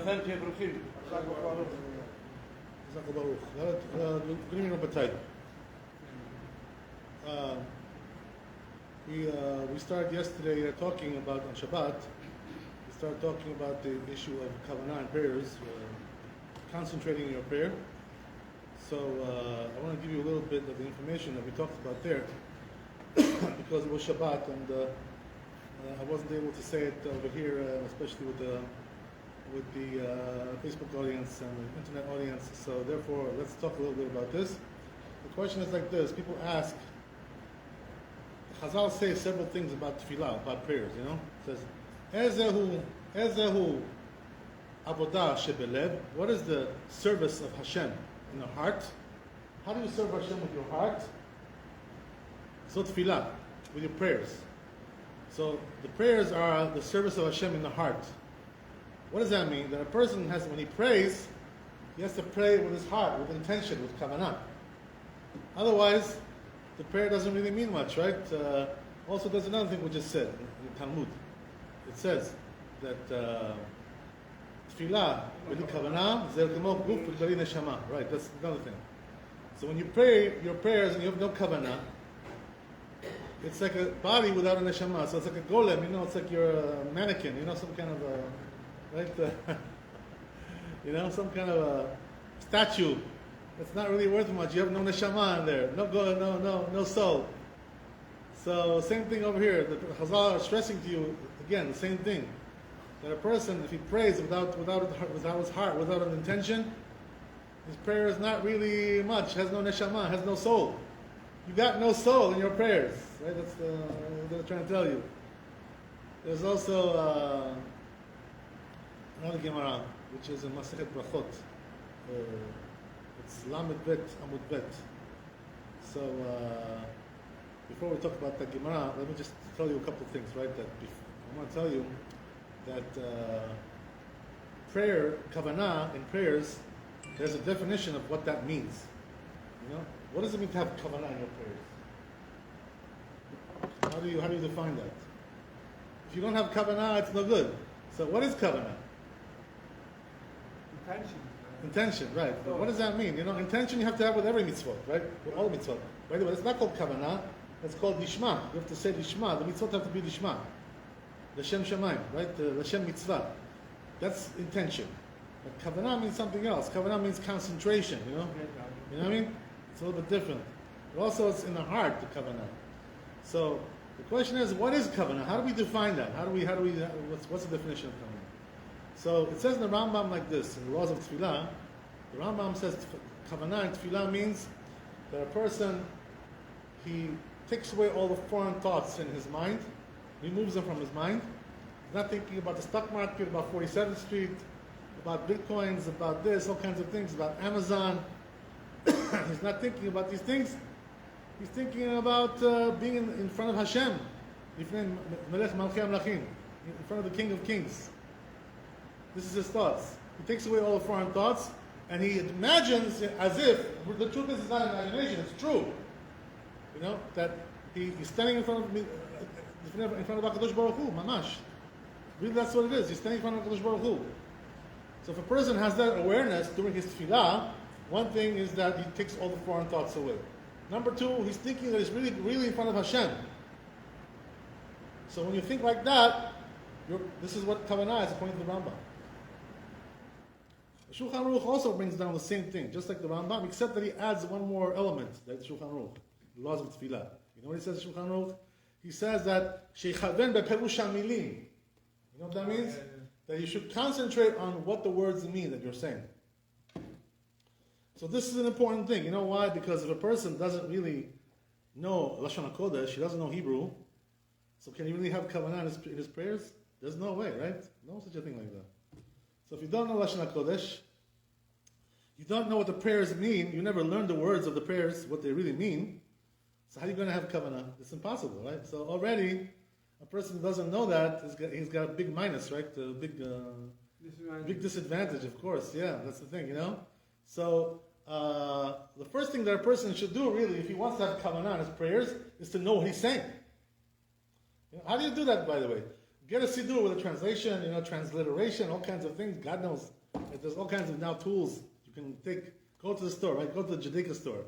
לכם תהיה ברוכים. חזק וברוך. גרים רבותיי. We started yesterday talking about on Shabbat. We started talking about the issue of Kavanah and prayers, concentrating in your prayer. So I want to give you a little bit of the information that we talked about there because it was Shabbat and I wasn't able to say it over here, especially with the Facebook audience and the internet audience. So therefore, let's talk a little bit about this. The question is like this: people ask. Chazal say several things about tefillah, about prayers. You know, it says, "Ezehu avodah shebelev." What is the service of Hashem in the heart? How do you serve Hashem with your heart? So tefillah, with your prayers. So the prayers are the service of Hashem in the heart. What does that mean? That a person has, when he prays, he has to pray with his heart, with intention, with kavanah. Otherwise, the prayer doesn't really mean much, right? Also, there's another thing we just said in Talmud. It says that tefillah b'li kavanah zel kemo guf b'li neshama. Right, that's another thing. So when you pray your prayers and you have no kavanah, it's like a body without a neshama. So it's like a golem, you know, it's like you're a mannequin, you know, some kind of a, right? You know, some kind of a statue. It's not really worth much. You have no neshama in there, no soul. So same thing over here. The Chazal are stressing to you again the same thing. That a person, if he prays without his heart, without an intention, his prayer is not really much. Has no neshama, has no soul. You got no soul in your prayers, right? That's what they're trying to tell you. There's also another Gemara, which is in Masechet Brachot. It's Lamed Bet Amud Bet. So before we talk about the Gemara, let me just tell you a couple of things, right? That I want to tell you that prayer, kavanah in prayers, there's a definition of what that means. You know, what does it mean to have kavanah in your prayers? How do you define that? If you don't have kavanah, it's no good. So what is kavanah? Intention, right. But what does that mean? You know, intention you have to have with every mitzvot, right? With all mitzvot. By the way, it's not called kavanah, it's called lishma. You have to say lishma. The mitzvot have to be lishma. L'shem shamayim, right? L'shem mitzvah. That's intention. But kavanah means something else. Kavanah means concentration, you know? You know what I mean? It's a little bit different. But also it's in the heart, the kavanah. So the question is, what is kavanah? How do we define that? What's the definition of kavanah? So it says in the Rambam like this, in the laws of tefillah, the Rambam says kavanah in tefillah means that a person, he takes away all the foreign thoughts in his mind, removes them from his mind. He's not thinking about the stock market, about 47th Street, about bitcoins, about this, all kinds of things, about Amazon. He's not thinking about these things. He's thinking about being in front of Hashem, in front of the King of Kings. This is his thoughts. He takes away all the foreign thoughts, and he imagines as if, the truth is it's not imagination, it's true. You know, that he's standing in front of me, in front of HaKadosh Baruch Hu, mamash. Really, that's what it is. He's standing in front of HaKadosh Baruch Hu. So if a person has that awareness during his tefillah, one thing is that he takes all the foreign thoughts away. Number two, he's thinking that he's really in front of Hashem. So when you think like that, this is what kavanah is according to the Rambam. The Shulchan Aruch also brings down the same thing, just like the Rambam, except that he adds one more element, that's Shulchan Aruch, the laws of tefillah. You know what he says in Shulchan Aruch? He says that shechaven beperush hamilim. You know what that means? That you should concentrate on what the words mean that you're saying. So this is an important thing. You know why? Because if a person doesn't really know Lashon HaKodesh, he doesn't know Hebrew, so can he really have kavanah in his prayers? There's no way, right? No such a thing like that. So if you don't know Lashon HaKodesh, you don't know what the prayers mean, you never learned the words of the prayers, what they really mean, so how are you going to have kavanah? It's impossible, right? So already, a person who doesn't know that, he's got a big minus, right? A big disadvantage, of course. Yeah, that's the thing, you know? So the first thing that a person should do, really, if he wants to have kavanah in his prayers, is to know what he's saying. You know, how do you do that, by the way? Get a siddur with a translation, transliteration, all kinds of things. God knows There's all kinds of now tools you can take. Go to the store, right? Go to the Judaica store.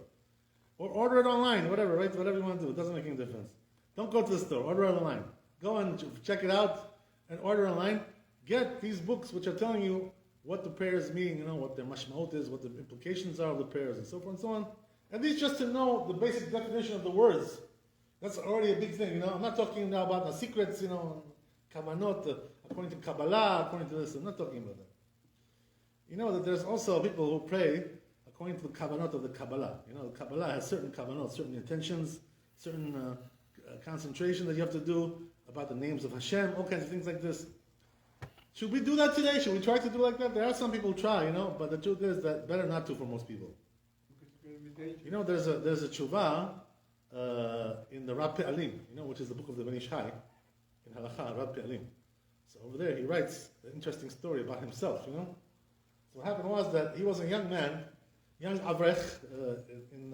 Or order it online, whatever, right? Whatever you want to do. It doesn't make any difference. Don't go to the store. Order it online. Go and check it out and order online. Get these books which are telling you what the prayers mean, what their mashmaot is, what the implications are of the prayers, and so forth and so on. At least just to know the basic definition of the words. That's already a big thing, I'm not talking now about the secrets, kavanot, according to Kabbalah, according to this. I'm not talking about that. You know that there's also people who pray according to the kavanot of the Kabbalah. The Kabbalah has certain kavanot, certain intentions, certain concentration that you have to do about the names of Hashem, all kinds of things like this. Should we do that today? Should we try to do like that? There are some people who try, but the truth is that better not to for most people. There's a tshuva in the Rabbi Alim, which is the book of the Ben Ish Chai, in Halakha, Rabbi Alim. So over there he writes an interesting story about himself, So what happened was that he was a young man, young Avrech in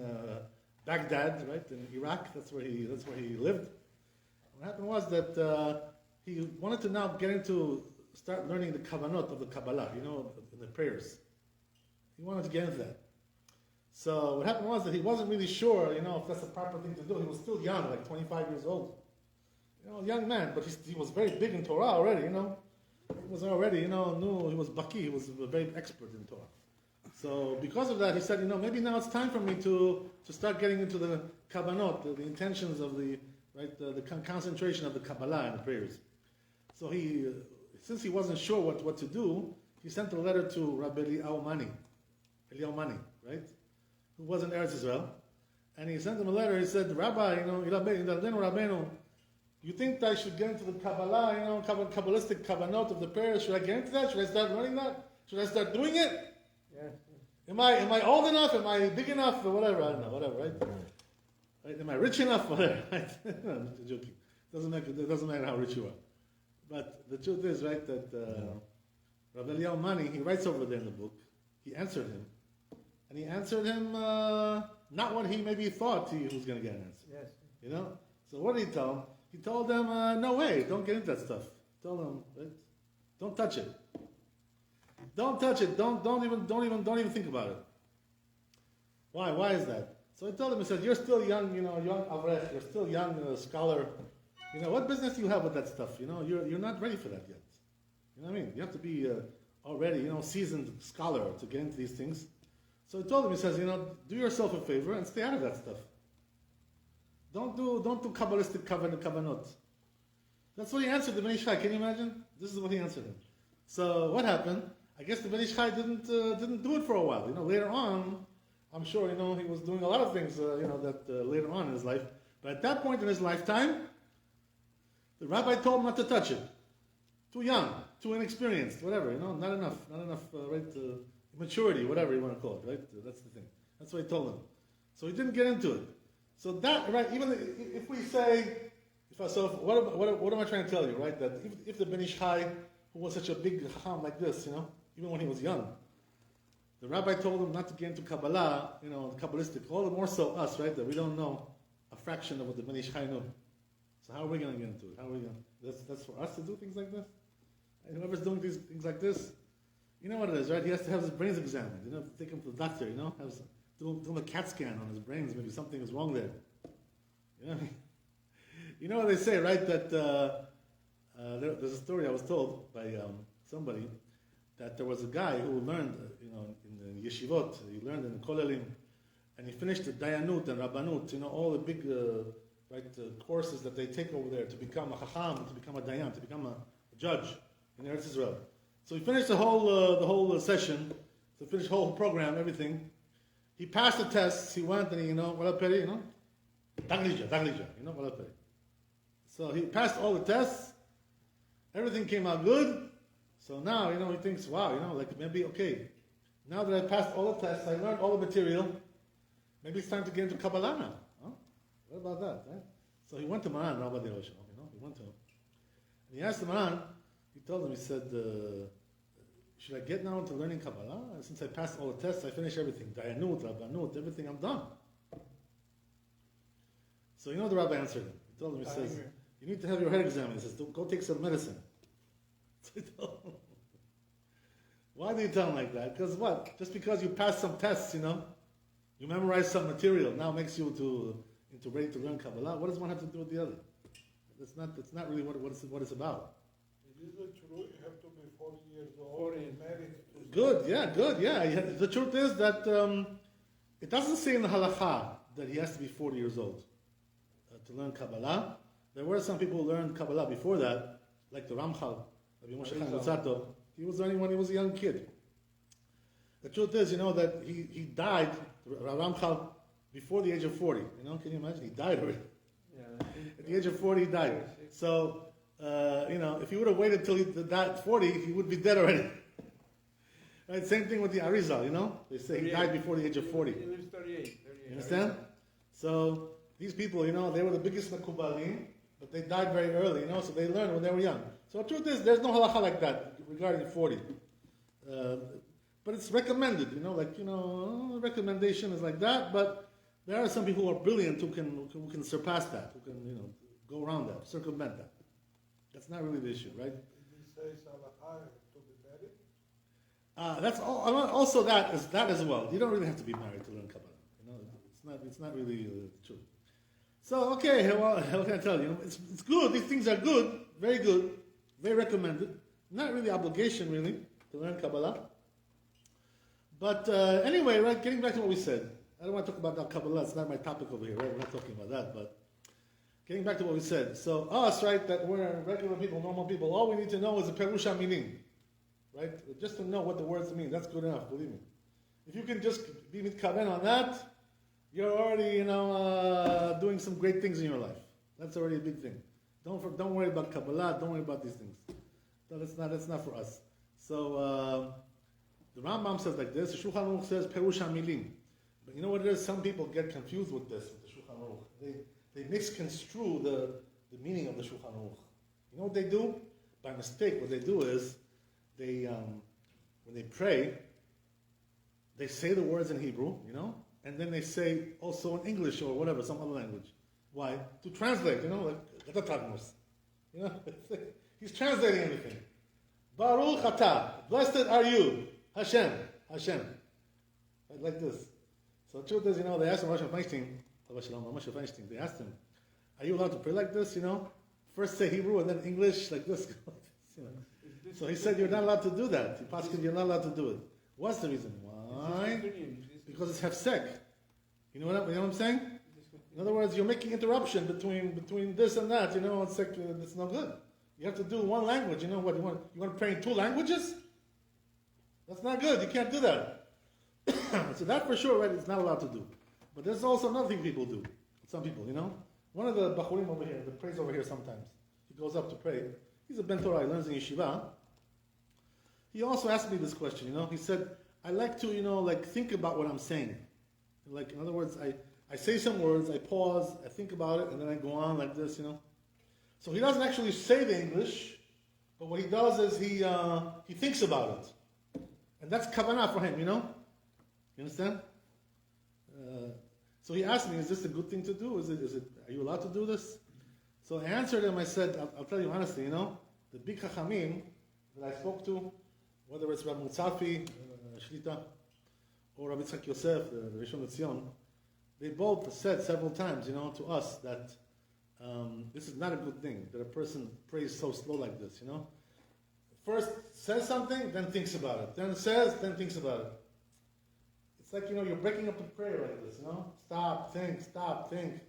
Baghdad, right, in Iraq. That's where he lived. What happened was that he wanted to now start learning the kavanot of the Kabbalah, in the prayers. He wanted to get into that. So what happened was that he wasn't really sure, if that's the proper thing to do. He was still young, like 25 years old. Young man, but he was very big in Torah already, He was already, knew he was Baki, he was a very expert in Torah. So because of that, he said, maybe now it's time for me to start getting into the kavanot, the intentions of the concentration of the Kabbalah and the prayers. So since he wasn't sure what to do, he sent a letter to Rabbi Eliyahu Mani, right, who was in Eretz Israel, and he sent him a letter. He said, Rabbi, you think that I should get into the Kabbalah, Kabbalistic kavanot of the prayers? Should I get into that? Should I start learning that? Should I start doing it? Yeah. Am I old enough? Am I big enough? Or whatever, I don't know, whatever, right? Right? Am I rich enough? Whatever, right? No, I'm just joking. It doesn't matter how rich you are. But the truth is, right, that Rabbi Eliyahu Mani, he writes over there in the book, he answered him. And he answered him not what he maybe thought he was going to get an answer. Yes. So what did he tell him? He told them, no way, don't get into that stuff. Told them, right? Don't touch it. Don't touch it. Don't even think about it. Why? Why is that? So I told him, he said, you're still young, young Avrech, you're still young scholar. What business do you have with that stuff? You're not ready for that yet. You know what I mean? You have to be already, seasoned scholar to get into these things. So I told him, he says, do yourself a favor and stay out of that stuff. Don't do Kabbalistic kavanot. That's what he answered the Ben Ish Chai. Can you imagine? This is what he answered him. So what happened? I guess the Ben Ish Chai didn't do it for a while. Later on, I'm sure, he was doing a lot of things, that later on in his life. But at that point in his lifetime, the rabbi told him not to touch it. Too young, too inexperienced, whatever, not enough, maturity, whatever you want to call it, right? That's the thing. That's what he told him. So he didn't get into it. So that, right, even if we say, what am I trying to tell you, right? That if the Ben Ish Chai, who was such a big chacham like this, even when he was young, the rabbi told him not to get into Kabbalah, Kabbalistic, all the more so us, right? That we don't know a fraction of what the Ben Ish Chai knew. So how are we going to get into it? How are we going? That's for us to do things like this. And whoever's doing things like this, you know what it is, right? He has to have his brains examined. Take him to the doctor. Do a CAT scan on his brains. Maybe something is wrong there. You know what they say, right? That there's a story I was told by somebody that there was a guy who learned, in the yeshivot. He learned in the kolelim, and he finished the dayanut and rabbanut. All the big courses that they take over there to become a chacham, to become a dayan, to become a judge in Eretz Israel. So he finished the whole session, so he finished the whole program, everything. He passed the tests. He went and Daglija, So he passed all the tests. Everything came out good. So now, he thinks, wow, maybe, okay, now that I passed all the tests, I learned all the material, maybe it's time to get into Kabbalah now. Huh? What about that, right? So he went to Maran, Rabbi Derosh, he went to him. And he asked the Maran, he told him, he said, should I get now into learning Kabbalah? Since I passed all the tests, I finished everything. Dayanut, Rabbanut, everything, I'm done. So the rabbi answered him. He told him, he says, you need to have your head examined. He says, go take some medicine. So he told him, Why do you tell him like that? Because what? Just because you passed some tests, you memorize some material, now makes you into ready to learn Kabbalah. What does one have to do with the other? That's not really what it's about. It is true. You have to be 40 years old and married. Good. The truth is that it doesn't say in the halakha that he has to be 40 years old to learn Kabbalah. There were some people who learned Kabbalah before that, like the Ramchal, Rabbi Moshe Chaim Luzzatto. He was learning when he was a young kid. The truth is, that he died, Ramchal, before the age of 40. Can you imagine? He died already. Yeah, at the age of 40, he died. So, if he would have waited till he died at 40, he would be dead already. Right? Same thing with the Arizal, They say he died before the age of 40. He lives 38. You understand? So, these people, they were the biggest Mekubalim, but they died very early, so they learned when they were young. So the truth is, there's no halacha like that regarding 40. But it's recommended, recommendation is like that, but there are some people who are brilliant who can surpass that, who can, go around that, circumvent that. That's not really the issue, right? Did he say halacha to be married? That's also that as well. You don't really have to be married to learn Kabbalah. It's not really true. So okay, well, how can I tell you? It's good. These things are good, very recommended. Not really obligation, really, to learn Kabbalah. But anyway, right, getting back to what we said. I don't want to talk about Kabbalah. It's not my topic over here, right? We're not talking about that. But getting back to what we said. So us, right, that we're regular people, normal people, all we need to know is the Perusha meaning, right? Just to know what the words mean. That's good enough, believe me. If you can just be mitkaven on that, you're already, doing some great things in your life. That's already a big thing. Don't worry about Kabbalah. Don't worry about these things. No, that's not for us. So the Rambam says like this. The Shulchan Aruch says Perush HaMilim. But you know what it is? Some people get confused with this, with the Shulchan Aruch. They misconstrue the meaning of the Shulchan Aruch. You know what they do? By mistake, what they do is they when they pray, they say the words in Hebrew, and then they say also in English or whatever, some other language. Why? To translate, like Gatatagmus. He's translating everything. Baruch Atah, blessed are you, Hashem. Right, like this. So the truth is, they asked him, Moshe Feinstein, they asked him, are you allowed to pray like this, First say Hebrew and then English, like this. So he said, you're not allowed to do that. You're not allowed to do it. What's the reason? Why? Because it's hefsek. You know what I'm saying? In other words, you're making interruption between this and that. It's like it's no good. You have to do one language. You want to pray in two languages? That's not good. You can't do that. So that for sure, right? It's not allowed to do. But there's also another thing people do. Some people, one of the bachurim over here that prays over here sometimes. He goes up to pray. He's a ben Torah. He learns in yeshiva. He also asked me this question. He said, I like to, think about what I'm saying. Like, in other words, I say some words, I pause, I think about it, and then I go on like this, So he doesn't actually say the English, but what he does is he thinks about it. And that's kavanah for him, You understand? So he asked me, is this a good thing to do? Are you allowed to do this? So I answered him, I said, I'll tell you honestly, the big chachamim that I spoke to, whether it's Rabbi Mutzafi, Shlita, or Rabbi Tzak Yosef, the Rishon LeZion, they both said several times, to us that this is not a good thing, that a person prays so slow like this, First says something, then thinks about it. Then says, then thinks about it. It's like, you're breaking up the prayer like this, Stop, think,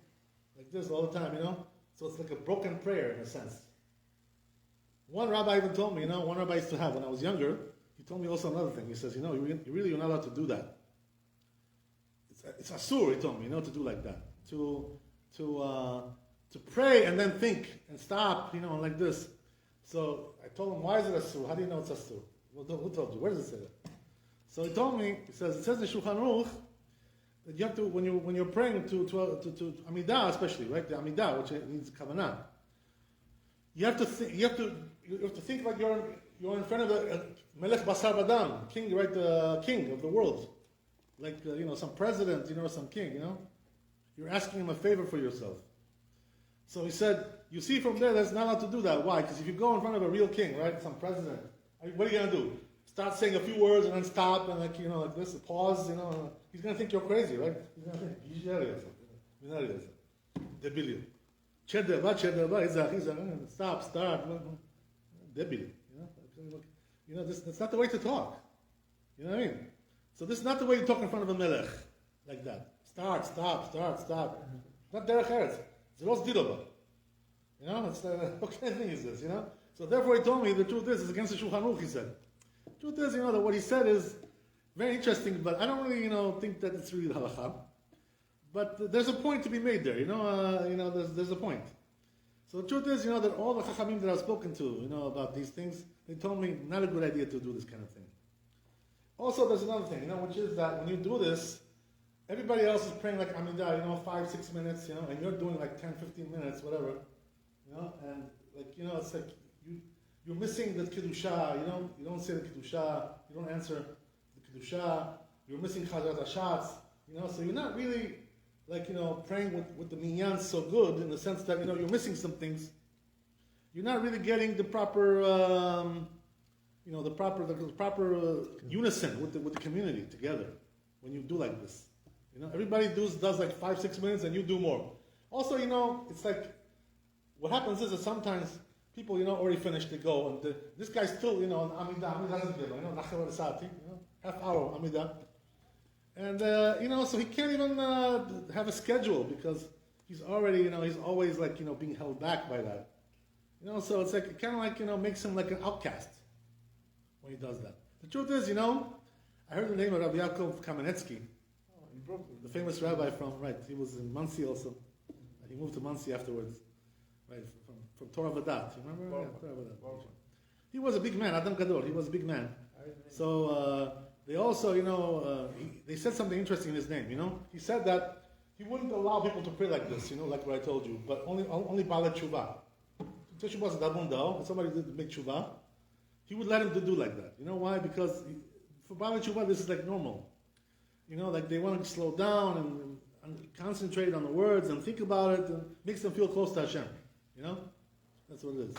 like this all the time, So it's like a broken prayer in a sense. One rabbi even told me, one rabbi used to have when I was younger, he told me also another thing. He says, you're not allowed to do that. It's asur, he told me, to do like that. To pray and then think and stop, like this. So I told him, why is it asur? How do you know it's asur? Well, who told you? Where does it say that? So he told me, it says in Shulchan Aruch that you have to, when you're praying to Amiga especially, right? The Amiga, which means kavanah. You have to think like you're in front of the Melech Basar Badam, king, right? The king of the world, like some president, some king, You're asking him a favor for yourself. So he said, you see from there, that's not allowed to do that. Why? Because if you go in front of a real king, right, some president, what are you gonna do? start saying a few words and then stop and like this, pause, he's gonna think you're crazy, right? He's gonna think, debil. Stop, start, debil. That's not the way to talk. You know what I mean? So this is not the way you talk in front of a melech, like that. Start, stop. Not derech eretz. It's los diloba. It's what kind of thing is this? So therefore he told me the truth is it's against the Shulchan Aruch. He said, the truth is that what he said is very interesting, but I don't really think that it's really the halacha. But there's a point to be made there. There's a point. So the truth is that all the chachamim that I've spoken to about these things, they told me not a good idea to do this kind of thing. Also, there's another thing, which is that when you do this, everybody else is praying like Amiga, 5-6 minutes, and you're doing like 10-15 minutes, whatever, and it's like you're missing the Kedusha, you don't say the Kedusha, you don't answer the Kedusha, you're missing Chazat Hashatz, so you're not really praying with the minyan so good in the sense that, you're missing some things. You're not really getting the proper, the proper unison with the community together when you do like this. Everybody does like 5-6 minutes and you do more. Also, it's like, what happens is that sometimes people, already finished, they go, and this guy's still, Amida doesn't give, half hour Amida. And, so he can't even have a schedule because he's already, he's always like, being held back by that. So it's like, it kind of like, makes him like an outcast when he does that. The truth is, I heard the name of Rabbi Yaakov Kamenetsky, the famous rabbi he was in Monsey also. He moved to Monsey afterwards, right, from Torah Vadat. You remember? Yeah, Torah Vadat. He was a big man, Adam Gadol, he was a big man. So they also, they said something interesting in his name, He said that he wouldn't allow people to pray like this, like what I told you, but only Baalei Tshuva. Tshuva is Dabundao, if somebody did make Tshuva, he would let him to do like that. You know why? Because for Baalei Tshuva, this is like normal. Like they want to slow down and concentrate on the words and think about it and makes them feel close to Hashem. That's what it is.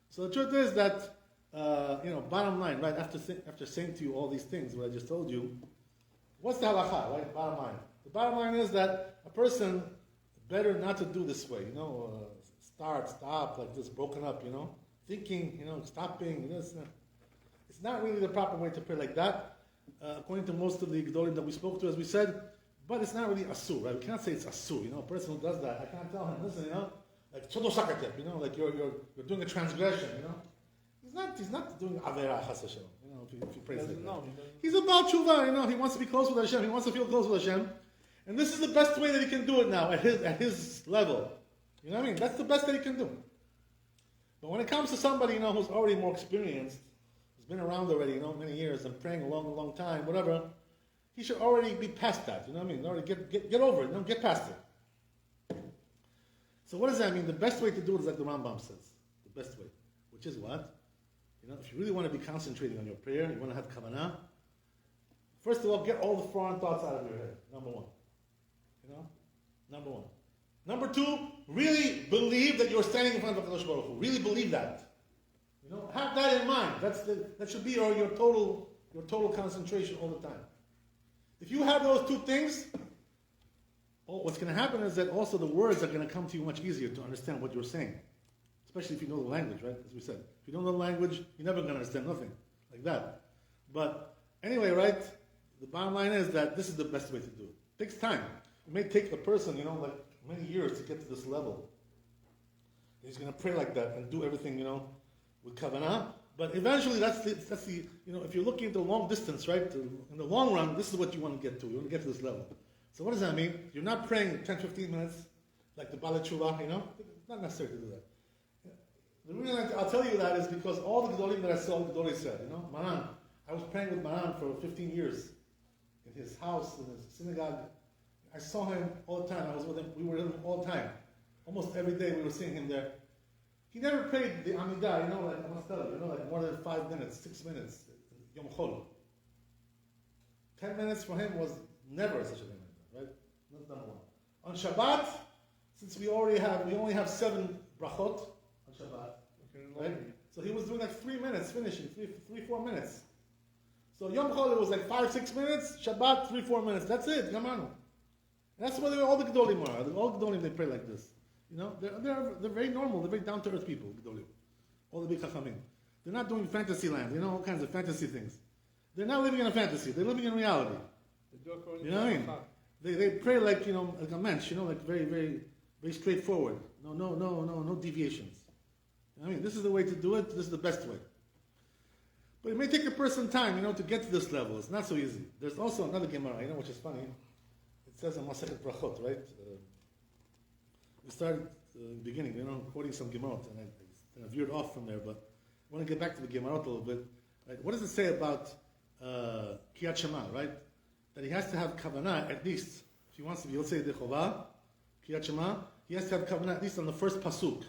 So the truth is that, bottom line, right, after saying to you all these things, what I just told you, what's the halacha, right, bottom line? The bottom line is that a person better not to do this way, start, stop, like this, broken up, thinking, stopping, it's not really the proper way to pray like that. According to most of the Gdolim that we spoke to, as we said, but it's not really asur, right? We can't say it's asur, a person who does that, I can't tell him, listen, like chodo sakatep, like you're doing a transgression, He's not doing avera chas Hashem, if he prays like that. He's about tshuva, he wants to be close with Hashem, he wants to feel close with Hashem, and this is the best way that he can do it now, at his level. You know what I mean? That's the best that he can do. But when it comes to somebody, who's already more experienced, been around already, many years and praying a long, long time, whatever, he should already be past that, you know what I mean? Already get over it, get past it. So what does that mean? The best way to do it is like the Rambam says, the best way, which is what? If you really want to be concentrating on your prayer, you want to have kavanah, first of all, get all the foreign thoughts out of your head, number one. Number one. Number two, really believe that you're standing in front of HaKadosh Baruch Hu. Really believe that. Have that in mind. That should be your total concentration all the time. If you have those two things, what's going to happen is that also the words are going to come to you much easier to understand what you're saying. Especially if you know the language, right? As we said. If you don't know the language, you're never going to understand nothing like that. But anyway, right? The bottom line is that this is the best way to do it. It takes time. It may take a person, like many years to get to this level. He's going to pray like that and do everything, with kavanah, but eventually that's the if you're looking at the long distance, right, in the long run, this is what you want to get to. You want to get to this level. So what does that mean? You're not praying 10-15 minutes like the Baalei Tshuva, It's not necessary to do that. The reason I'll tell you that is because all the Gedolim that I saw, the Gedolim said, Maran, I was praying with Maran for 15 years in his house, in his synagogue. I saw him all the time. I was with him. We were with him all the time. Almost every day we were seeing him there. He never prayed the Amiga, like I must tell you, like more than 5 minutes, 6 minutes, Yom Chol. 10 minutes for him was never such a thing, right? That's number one. On Shabbat, since we only have 7 brachot on Shabbat, right? So he was doing like 3 minutes, finishing, 3-4 minutes. So Yom Chol was like 5-6 minutes, Shabbat 3-4 minutes. That's it. Gamanu. That's why all the Gedolim are. All the Gedolim, they pray like this. You know, they're very normal. They're very down to earth people. Gedolim, all the big Chachamim. They're not doing fantasy land. You know, all kinds of fantasy things. They're not living in a fantasy. They're living in reality. You know what I mean? They pray like, you know, like a mensch, you know, like very, very, very straightforward. No deviations. You know what I mean? This is the way to do it. This is the best way. But it may take a person time, you know, to get to this level. It's not so easy. There's also another Gemara, you know, which is funny. It says in Masechet Brachot, right? We started in the beginning, you know, quoting some Gemarot, and I veered off from there, but I want to get back to the Gemarot a little bit. Right? What does it say about Kriyat Shema, right? That he has to have kavanah at least, if he wants to be Yotzei Yedei Chova, Kriyat Shema, he has to have kavanah at least on the first pasuk.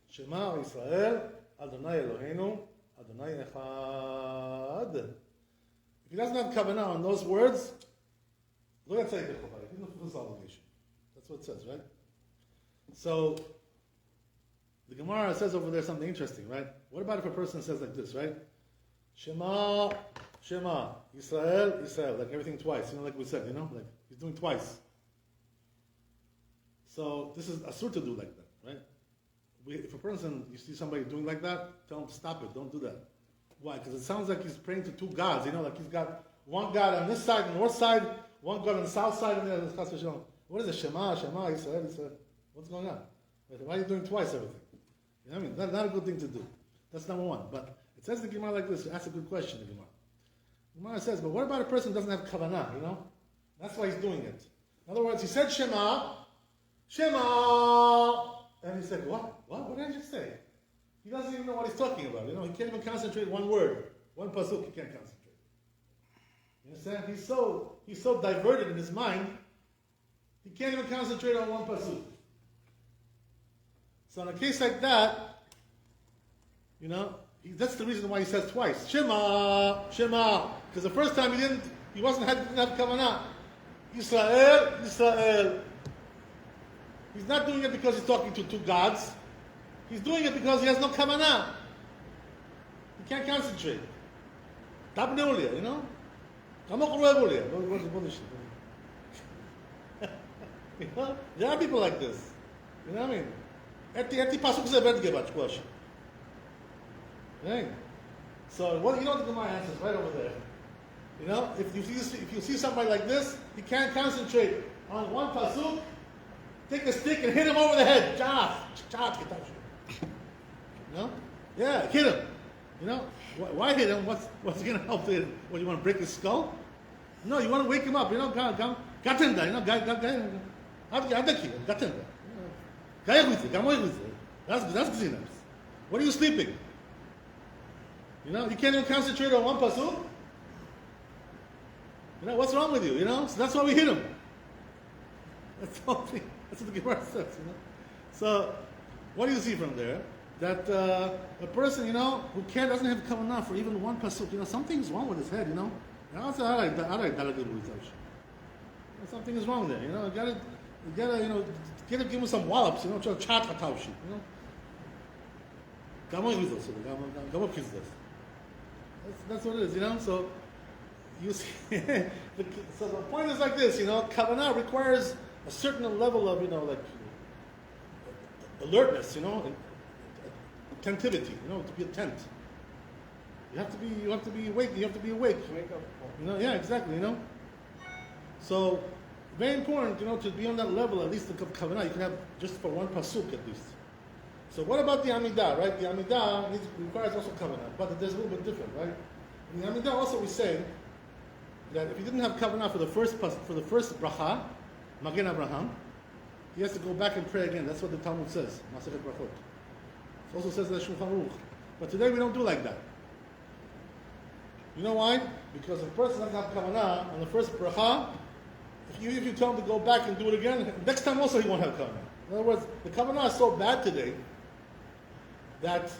Shema Yisrael, Adonai Eloheinu, Adonai Echad. If he doesn't have kavanah on those words, Lo Yotzei Yedei Chova, he doesn't fulfill his obligation. That's what it says, right? So, the Gemara says over there something interesting, right? What about if a person says like this, right? Shema, Shema, Yisrael, Yisrael, like everything twice, you know, like we said, you know, like he's doing twice. So, this is asur to do like that, right? If a person, you see somebody doing like that, tell him to stop it, don't do that. Why? Because it sounds like he's praying to two gods, you know, like he's got one God on this side, the north side, one God on the south side, and the other. What is it? Shema, Shema, Yisrael, Yisrael. What's going on? Why are you doing twice everything? You know what I mean? That's not a good thing to do. That's number one. But it says in the Gemara like this. That's a good question, the Gemara. The Gemara says, but what about a person who doesn't have kavanah, you know? That's why he's doing it. In other words, he said Shema, Shema, and he said, what? What did I just say? He doesn't even know what he's talking about. You know, he can't even concentrate one word. One pasuk, he can't concentrate. You understand? He's so diverted in his mind, he can't even concentrate on one pasuk. So in a case like that, you know, that's the reason why he says twice, Shema, Shema, because the first time he didn't have kavanah. Yisrael, Yisrael. He's not doing it because he's talking to two gods. He's doing it because he has no kavanah. He can't concentrate. Tabneulia, you know? You know? There are people like this. You know what I mean? Eti pasuk ze bet gebat question. Right? So what you know what the Gemara answers right over there. You know, if you see somebody like this, he can't concentrate on one pasuk. Take a stick and hit him over the head. Chop. You know? Yeah, hit him. You know? Why hit him? What's going to help him? What, you want to break his skull? No, you want to wake him up. You know, gatenda. You know, gatenda. That's gzinas. What are you sleeping? You know, you can't even concentrate on one pasuk. You know, what's wrong with you? You know, so that's why we hit him. That's what the Gemara says. You know, so what do you see from there? That a person, you know, who doesn't have kavanah for even one pasuk. You know, something's wrong with his head. You know, something is wrong there. You know, you gotta give him some wallops. You know, chat hataushi. You know. That's what it is, you know. So you see, so the point is like this, you know. Kavanah requires a certain level of, you know, like alertness, you know, attentivity, you know, to be attent. You have to be awake. You have to be awake. Wake up. You know, yeah, exactly, you know. So very important, you know, to be on that level at least of kavanah. You can have just for one pasuk at least. So what about the Amiga, right? The Amiga requires also kavanah, but there's a little bit different, right? In the Amiga also we say that if he didn't have kavanah for the first bracha, Magen Abraham, he has to go back and pray again. That's what the Talmud says, Masechet Brachot. It also says that Shulchan Aruch. But today we don't do like that. You know why? Because if a person doesn't have kavanah on the first bracha, if you tell him to go back and do it again, next time also he won't have kavanah. In other words, the kavanah is so bad today that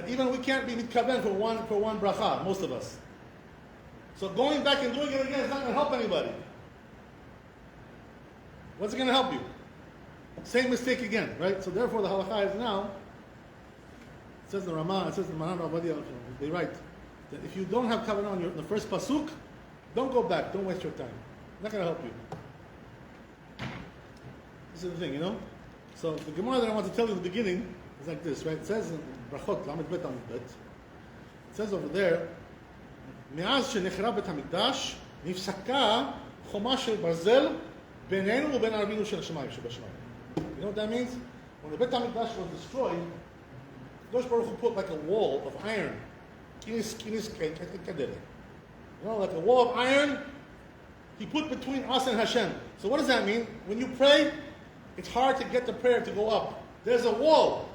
even we can't be mitkaven for one bracha, most of us. So going back and doing it again is not going to help anybody. What's it going to help you? Same mistake again, right? So therefore the halakha is now, it says in the Ramah, it says in the Maran Rabbi, they write that if you don't have kavanah in the first pasuk, don't go back. Don't waste your time. Not going to help you. This is the thing, So the Gemara that I want to tell you in the beginning is like this, right? It says in Brachot, Lamed Bet Amud Bet. It says over there, מאז שנחרב בית המקדש, נפסקה חומה של ברזל בינינו ובין הרבינו של השמיים שבשמיים. You know what that means? When the Beit HaMikdash was destroyed, Kadosh Baruch Hu put like a wall of iron. Like a wall of iron, He put between us and Hashem. So what does that mean? When you pray, it's hard to get the prayer to go up. There's a wall.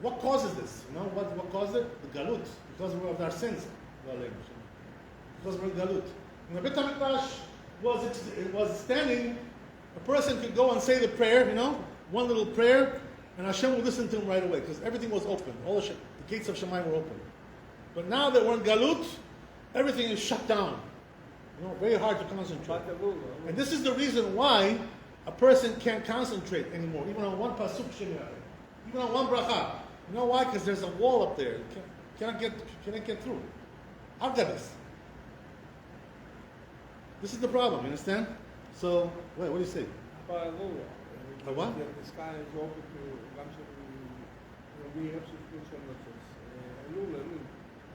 What causes this? What caused it? The galut. Because of our sins. Because of the galut. When the Beit HaMikdash was standing, a person could go and say the prayer, one little prayer, and Hashem would listen to him right away, because everything was open. All the gates of Shemayim were open. But now that we're in galut, everything is shut down. Very hard to concentrate. And this is the reason why a person can't concentrate anymore, even on one pasuk shemiyah, even on one bracha. You know why? Because there's a wall up there. You cannot get through. I've got this. This is the problem. You understand? So, wait, what do you say? What? The sky is open to we have to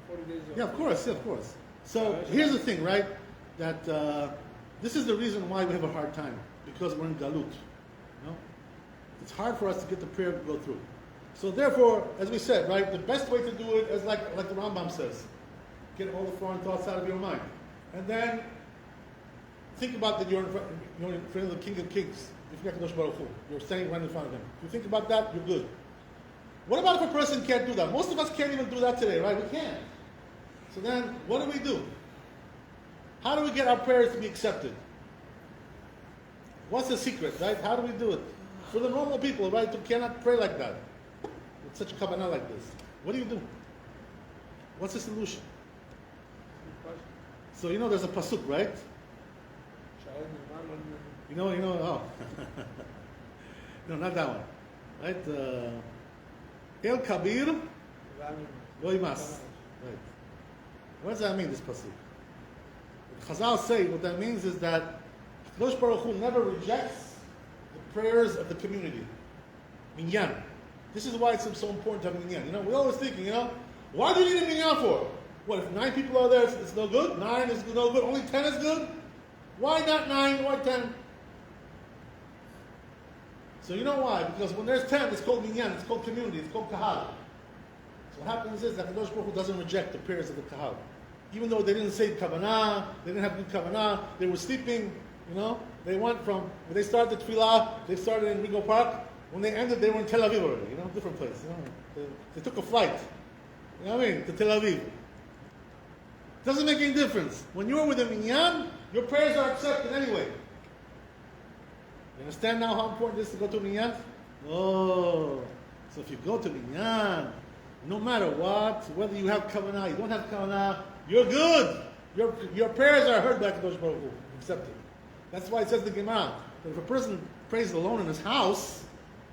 40 days. Yeah, of course. So here's the thing, right? That this is the reason why we have a hard time, because we're in galut. It's hard for us to get the prayer to go through. So therefore, as we said, right, the best way to do it is like the Rambam says, get all the foreign thoughts out of your mind, and then think about that you're in front of the King of Kings. If you're Kadosh Baruch Hu, you're standing right in front of him. If you think about that, you're good. What about if a person can't do that? Most of us can't even do that today, right? We can't. So then, what do? How do we get our prayers to be accepted? What's the secret, right? How do we do it? For the normal people, right, who cannot pray like that, with such a Kabbalah like this, what do you do? What's the solution? So there's a pasuk, right? Oh. No, not that one. Right? El Kabir, lo yimas. Right. What does that mean, this pasuk? Chazal say what that means is that Kadosh Baruch Hu never rejects the prayers of the community. Minyan. This is why it's so important to have minyan. We're always thinking, why do you need a minyan for? What, if 9 people are there, it's no good? 9 is no good? Only 10 is good? Why not 9? Why 10? So you know why? Because when there's 10, it's called minyan, it's called community, it's called kahal. So what happens is that Kadosh Baruch Hu doesn't reject the prayers of the kahal. Even though they didn't say kavanah, they didn't have good kavanah, they were sleeping, They went from, when they started the tefillah, they started in Ringo Park. When they ended, they were in Tel Aviv already, different place. They took a flight, to Tel Aviv. Doesn't make any difference. When you're with a minyan, your prayers are accepted anyway. You understand now how important it is to go to minyan? Oh, so if you go to minyan, no matter what, whether you have kavanah, you don't have kavanah, you're good. Your prayers are heard by Kadosh Baruch Hu, accepted. That's why it says the Gemara that if a person prays alone in his house,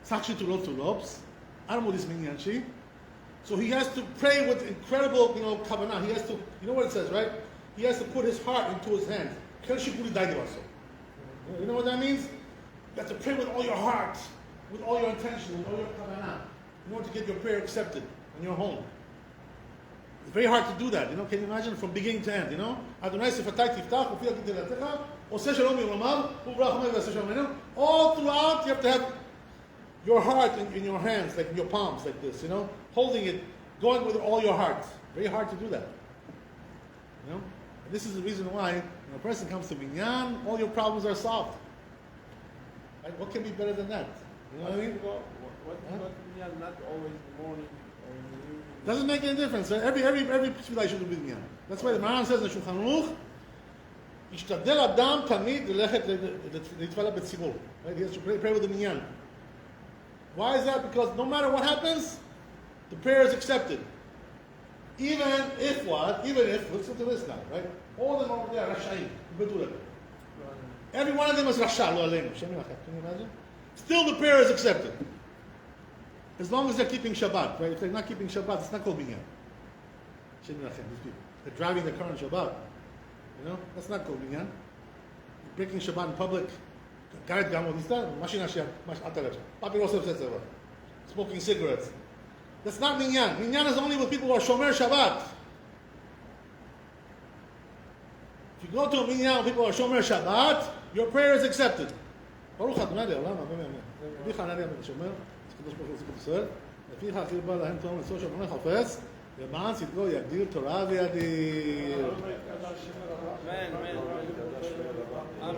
sakshi tulot tulops, armudis minyanshi, so he has to pray with incredible, kavanah. He has to, what it says, right? He has to put his heart into his hands. You know what that means? You have to pray with all your heart, with all your intention, with all your kavanah, in order to get your prayer accepted in your home. It's very hard to do that. Can you imagine from beginning to end? Adonai sifatai tiftach, ufi al-tilatecha, oseh shalom yiramav, u'brach hamev v'aseh shalom yiramav. All throughout, you have to have your heart in your hands, like in your palms, like this, holding it, going with all your heart. Very hard to do that. And this is the reason why when a person comes to minyan, all your problems are solved. Right? What can be better than that? You know what I mean? What minyan? Not always in the morning or in the evening. Doesn't make any difference. Right? Every tefillah should be minyan. That's why the Maran says in Shulchan Aruch, "Yishtadel Adam tamid lelechet להתפלל בציבור." Right? He has to pray with the minyan. Why is that? Because no matter what happens, the prayer is accepted. Even if, listen to this now, right? All of them over there are Rasha'im. Every one of them is Rasha, lo aleinu. Can you imagine? Still the prayer is accepted. As long as they're keeping Shabbat, right? If they're not keeping Shabbat, it's not called minyan. These people, they're driving the car on Shabbat. You know, that's not called minyan. Breaking Shabbat in public. Smoking cigarettes. That's not minyan. Minyan is only with people who are shomer Shabbat. If you go to a minyan with people who are shomer Shabbat, your prayer is accepted. ברוך ה' לעולם, אמן אמן. אביך ענה לי אמן שומר, אז קדוש ברוך הוא זכות ישראל, לפיך הכי בא להם תום לצור שבונה חפש, למען צדקו יגדיל תורה וידיר. אמן, אמן. אמן.